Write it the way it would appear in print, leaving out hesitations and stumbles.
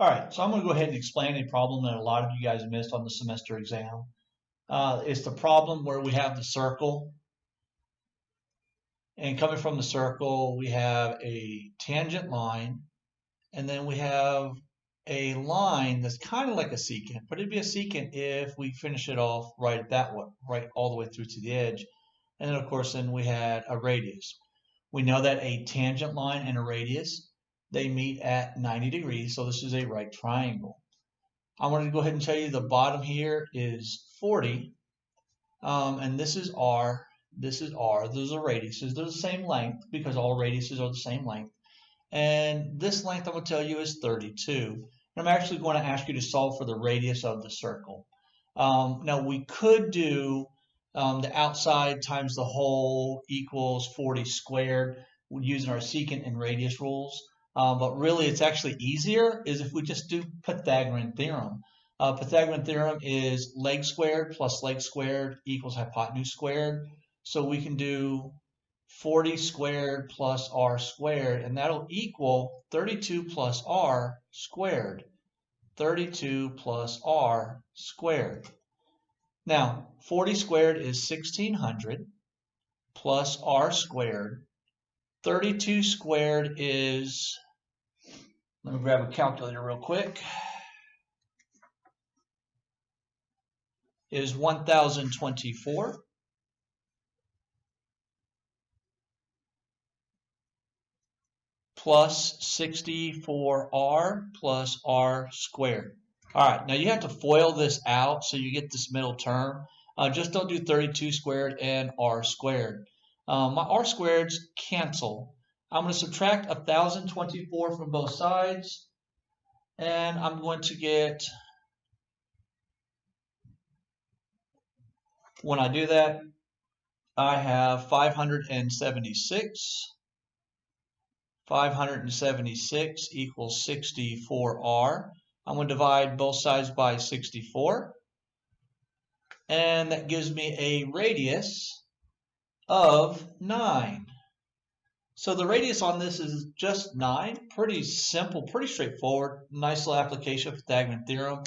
All right, so I'm going to go ahead and explain a problem that a lot of you guys missed on the semester exam. It's the problem where we have the circle, and coming from the circle, we have a tangent line, and then we have a line that's kind of like a secant, but it'd be a secant if we finish it off right at that one, right all the way through to the edge. And then, of course, then we had a radius. We know that a tangent line and a radius, they meet at 90 degrees, so this is a right triangle. I wanted to go ahead and tell you the bottom here is 40, and this is R, this is R. Those are radiuses. They're the same length because all radiuses are the same length. And this length I'm going to tell you is 32. And I'm actually going to ask you to solve for the radius of the circle. Now we could do the outside times the whole equals 40 squared using our secant and radius rules. But really it's actually easier is if we just do Pythagorean theorem. Pythagorean theorem is leg squared plus leg squared equals hypotenuse squared. So we can do 40 squared plus r squared, and that'll equal 32 plus r squared. 32 plus r squared. Now, 40 squared is 1600 plus r squared. 32 squared is, let me grab a calculator real quick, is 1024. Plus 64r plus r squared. All right, now you have to FOIL this out so you get this middle term. Just don't do 32 squared and r squared. My r squareds cancel. I'm going to subtract 1024 from both sides, and I'm going to get, when I do that, I have 576. 576 equals 64r. I'm going to divide both sides by 64. And that gives me a radius of 9. So the radius on this is just 9. Pretty simple, pretty straightforward. Nice little application of Pythagorean theorem.